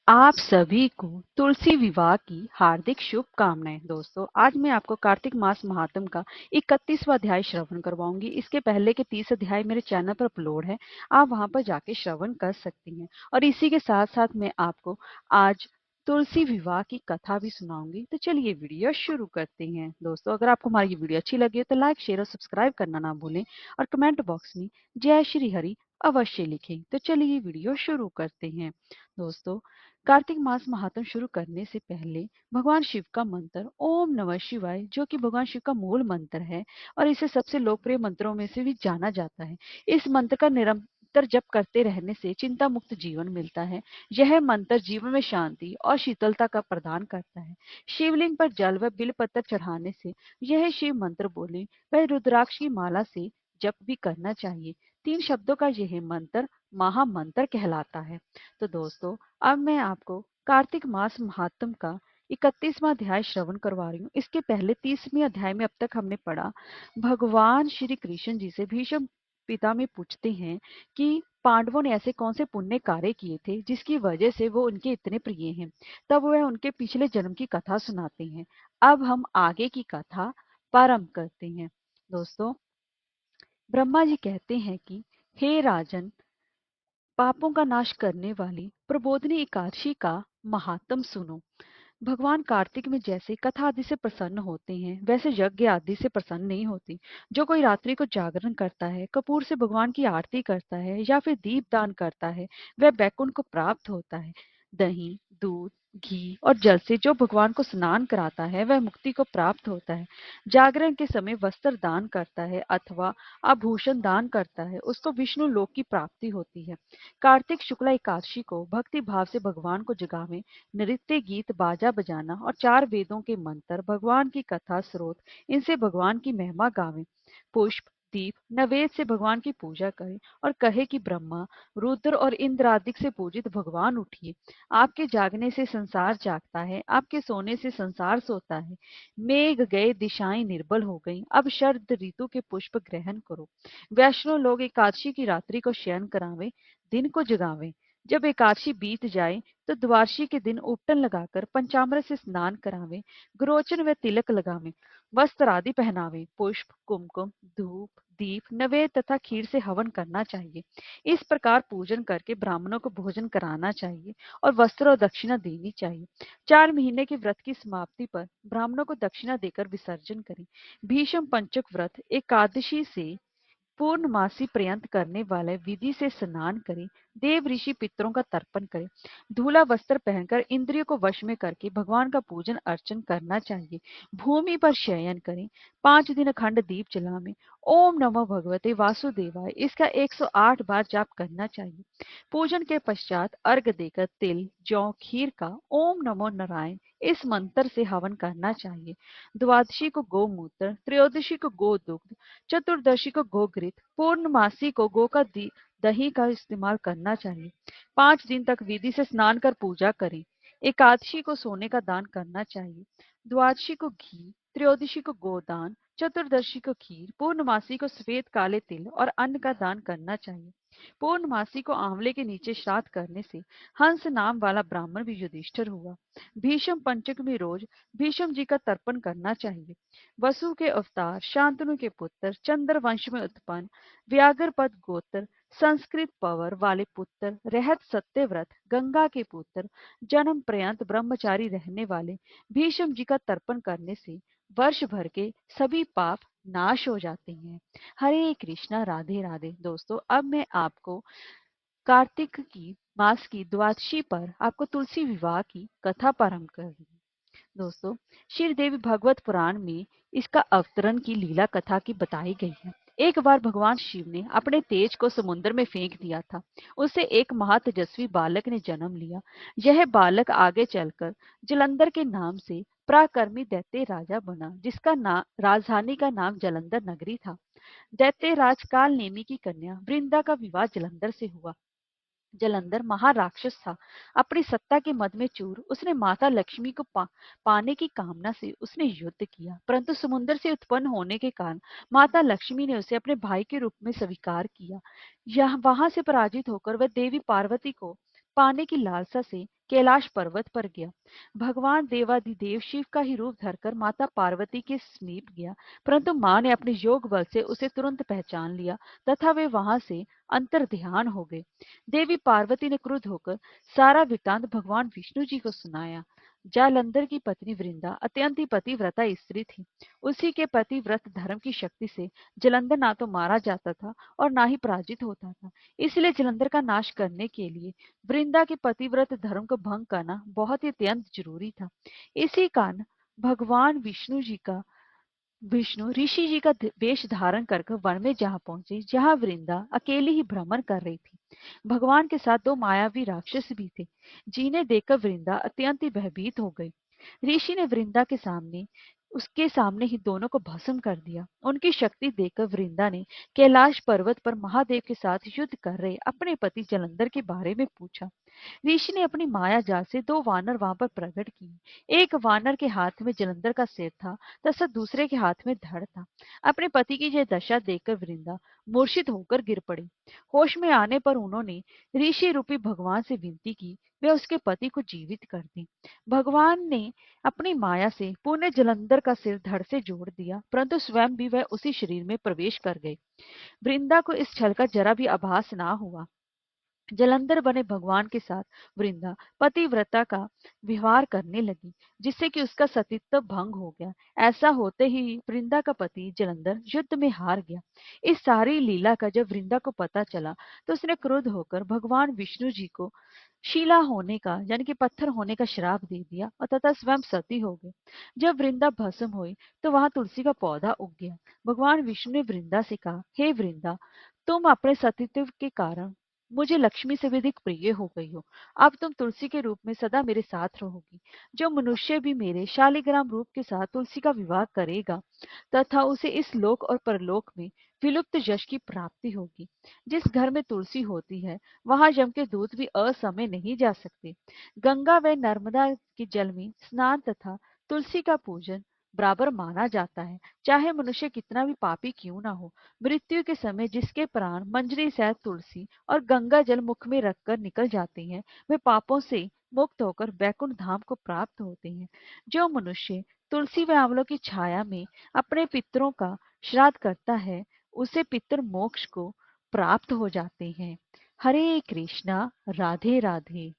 आप सभी को तुलसी विवाह की हार्दिक शुभकामनाएं। दोस्तों, आज मैं आपको कार्तिक मास महात्म का 31वां अध्याय श्रवण करवाऊंगी। इसके पहले के 30 अध्याय मेरे चैनल पर अपलोड है, आप वहां पर जाके श्रवण कर सकती हैं। और इसी के साथ साथ मैं आपको आज तुलसी विवाह की कथा भी सुनाऊंगी। तो चलिए वीडियो शुरू करते हैं। दोस्तों, अगर आपको हमारी ये वीडियो अच्छी लगी हो तो लाइक, शेयर और सब्सक्राइब करना ना भूलें और कमेंट बॉक्स में जय श्री हरि अवश्य लिखें। तो चलिए वीडियो शुरू करते हैं। दोस्तों, कार्तिक मास महात्म शुरू करने से पहले भगवान शिव का मंत्र ओम नमः शिवाय, जो कि भगवान शिव का मूल मंत्र है और इसे सबसे लोकप्रिय मंत्रों में से भी जाना जाता है। इस मंत्र का निरंतर जप करते रहने से चिंता मुक्त जीवन मिलता है। यह मंत्र जीवन में शांति और शीतलता का प्रदान करता है। शिवलिंग पर जल व बिलपत्र चढ़ाने से यह शिव मंत्र बोले वह रुद्राक्ष की माला से जप भी करना चाहिए। 3 शब्दों का यह मंत्र महामंत्र कहलाता है। तो दोस्तों, अब मैं आपको कार्तिक मास महात्म का 31वां अध्याय श्रवण करवा रही हूँ। इसके पहले 30वें अध्याय में अब तक हमने पढ़ा, भगवान श्री कृष्ण जी से भीष्म पिता में पूछते हैं कि पांडवों ने ऐसे कौन से पुण्य कार्य किए थे जिसकी वजह से वो उनके इतने प्रिय हैं। तब वह उनके पिछले जन्म की कथा सुनाते हैं। अब हम आगे की कथा प्रारंभ करते हैं। दोस्तों, ब्रह्मा जी कहते हैं कि हे राजन, पापों का नाश करने वाली प्रबोधिनी एकादशी का महात्म सुनो। भगवान कार्तिक में जैसे कथा आदि से प्रसन्न होते हैं, वैसे यज्ञ आदि से प्रसन्न नहीं होती। जो कोई रात्रि को जागरण करता है, कपूर से भगवान की आरती करता है या फिर दीप दान करता है, वह बैकुंठ को प्राप्त होता है। दही, दूध, घी और जल से जो भगवान को स्नान कराता है, वह मुक्ति को प्राप्त होता है। जागरण के समय वस्त्र दान करता है अथवा आभूषण दान करता है, उसको विष्णु लोक की प्राप्ति होती है। कार्तिक शुक्ला एकादशी को भक्ति भाव से भगवान को जगावें। नृत्य, गीत, बाजा बजाना और 4 वेदों के मंत्र, भगवान की कथा स्रोत, इनसे भगवान की महिमा गावें। पुष्प, दीप, नैवेद्य से भगवान की पूजा करें और कहे कि ब्रह्मा, रुद्र और इंद्र आदि से पूजित भगवान उठिए। आपके जागने से संसार जागता है, आपके सोने से संसार सोता है। मेघ गए, दिशाएं निर्बल हो गईं, अब शरद ऋतु के पुष्प ग्रहण करो। वैष्णव लोग एकादशी की रात्रि को शयन करावें, दिन को जगावें। जब एकादशी बीत जाए तो द्वादशी के दिन उपटन लगाकर पंचामृत से स्नान करावें, गुरोचन व तिलक लगावें, वस्त्र आदि पहनावें। पुष्प, कुमकुम, धूप, दीप, नैवेद्य तथा खीर से हवन करना चाहिए। इस प्रकार पूजन करके ब्राह्मणों को भोजन कराना चाहिए और वस्त्र और दक्षिणा देनी चाहिए। 4 महीने के व्रत की समाप्ति पर ब्राह्मणों को दक्षिणा देकर विसर्जन करें। भीष्म पंचक व्रत एकादशी से पूर्णमासी पर्यंत करने वाले विधि से स्नान करें। देव ऋषि पितरों का तर्पण करें। धूला वस्त्र पहनकर इंद्रियों को वश में करके भगवान का पूजन अर्चन करना चाहिए। भूमि पर शयन करें। 5 दिन अखंड दीप जलावें। ओम नमो भगवते वासुदेवाय, इसका 108 बार जाप करना चाहिए। पूजन के पश्चात अर्घ देकर तिल, जौ, खीर का ओम नमो नारायण इस मंत्र से हवन करना चाहिए। द्वादशी को गोमूत्र, त्रयोदशी को गोदुग्ध, चतुर्दशी को गोघृत, पूर्णमासी को गो का दही का इस्तेमाल करना चाहिए। 5 दिन तक विधि से स्नान कर पूजा करें। एकादशी को सोने का दान करना चाहिए। द्वादशी को घी, त्रयोदशी को गोदान, चतुर्दशी को खीर, पूर्णमासी को सफेद काले तिल और अन्न का दान करना चाहिए। पूर्णमासी को आंवले के नीचे श्राद्ध करने से हंस नाम वाला ब्राह्मण भी युधिष्ठिर हुआ। भीष्म पंचक में रोज भीष्म जी का तर्पण करना चाहिए। वसु के अवतार, शांतनु के पुत्र, चंद्र वंश में उत्पन्न, व्याघ्रपद गोत्र, संस्कृत पवर वाले पुत्र, रहत सत्यव्रत, गंगा के पुत्र, जन्म पर्यंत ब्रह्मचारी रहने वाले भीष्म जी का तर्पण करने से वर्ष भर के सभी पाप नाश हो जाते हैं। हरे कृष्णा, राधे राधे। दोस्तों, अब मैं आपको कार्तिक की मास की द्वादशी पर आपको तुलसी विवाह की कथा प्रारंभ कर रही हूँ। दोस्तों, श्री देवी भागवत पुराण में इसका अवतरण की लीला कथा की बताई गई है। एक बार भगवान शिव ने अपने तेज को समुद्र में फेंक दिया था। उससे एक महातेजस्वी बालक ने जन्म लिया। यह बालक आगे चलकर जलंधर के नाम से पराक्रमी दैत्य राजा बना, जिसका राजधानी का नाम जलंधर नगरी था। दैत्य राज काल नेमी की कन्या वृंदा का विवाह जलंधर से हुआ। जलंधर महाराक्षस था। अपनी सत्ता के मद में चूर उसने माता लक्ष्मी को पाने की कामना से उसने युद्ध किया, परंतु समुद्र से उत्पन्न होने के कारण माता लक्ष्मी ने उसे अपने भाई के रूप में स्वीकार किया। वहां से पराजित होकर वह देवी पार्वती को पाने की लालसा से कैलाश पर्वत पर गया। भगवान देवाधिदेव शिव का ही रूप धरकर माता पार्वती के समीप गया, परंतु मां ने अपने योग बल से उसे तुरंत पहचान लिया तथा वे वहां से अंतर्ध्यान हो गए। देवी पार्वती ने क्रुद्ध होकर सारा वृत्तांत भगवान विष्णु जी को सुनाया। जालंधर की पत्नी वृंदा अत्यंत ही पतिव्रता स्त्री थी। उसी के पतिव्रत धर्म की शक्ति से जलंधर ना तो मारा जाता था और ना ही पराजित होता था। इसलिए जलंधर का नाश करने के लिए वृंदा के पतिव्रत धर्म को भंग करना बहुत ही अत्यंत जरूरी था। इसी कारण भगवान विष्णु ऋषि जी का वेश धारण कर वन में जहाँ पहुंचे, जहाँ वृंदा अकेली ही भ्रमण कर रही थी। भगवान के साथ दो मायावी राक्षस भी थे, जिन्हें देखकर वृंदा अत्यंत ही भयभीत हो गई। ऋषि ने वृंदा के सामने उसके सामने ही दोनों को भस्म कर दिया। उनकी शक्ति देखकर वृंदा ने कैलाश पर्वत पर महादेव के साथ युद्ध कर रहे अपने पति जलंधर के बारे में पूछा। ऋषि ने अपनी माया जाल से दो वानर वहां पर प्रकट किए। एक वानर के हाथ में जलंधर का सिर था तथा दूसरे के हाथ में धड़ था। अपने पति की यह दशा देखकर वृंदा मूर्छित होकर गिर पड़ी। होश में आने पर उन्होंने ऋषि रूपी भगवान से विनती की वे उसके पति को जीवित कर दें। भगवान ने अपनी माया से पुण्य जलंधर का सिर धड़ से जोड़ दिया, परंतु स्वयं भी वह उसी शरीर में प्रवेश कर गए। वृंदा को इस छल का जरा भी आभास ना हुआ। जलंधर बने भगवान के साथ वृंदा पतिव्रता का व्यवहार करने लगी, जिससे कि उसका सतीत्व भंग हो गया। ऐसा होते ही वृंदा का पति जलंधर युद्ध में हार गया। इस सारी लीला का जब वृंदा को पता चला तो उसने क्रुद्ध होकर भगवान विष्णु जी को शिला होने का यानी कि पत्थर होने का श्राप दे दिया और तथा स्वयं सती हो गए। जब वृंदा भस्म हुई तो वहां तुलसी का पौधा उग गया। भगवान विष्णु ने वृंदा से कहा, हे वृंदा, तुम अपने सतीत्व के कारण मुझे लक्ष्मी से भी अधिक प्रिय हो गई हो। अब तुम तुलसी के रूप में सदा मेरे साथ रहोगी। जो मनुष्य भी मेरे शालिग्राम रूप के साथ तुलसी का विवाह करेगा तथा उसे इस लोक और परलोक में विलुप्त यश की प्राप्ति होगी। जिस घर में तुलसी होती है वहां यम के दूत भी असमय नहीं जा सकते। गंगा व नर्मदा के जल में स्नान तथा तुलसी का पूजन बराबर माना जाता है, चाहे मनुष्य कितना भी पापी क्यों ना हो। मृत्यु के समय जिसके प्राण मंजरी सहित तुलसी और गंगा जल मुख में रखकर निकल जाते हैं, वे पापों से मुक्त होकर वैकुंठ धाम को प्राप्त होते हैं। जो मनुष्य तुलसी व आंवलों की छाया में अपने पितरों का श्राद्ध करता है, उसे पितर मोक्ष को प्राप्त हो जाते हैं। हरे कृष्णा, राधे राधे।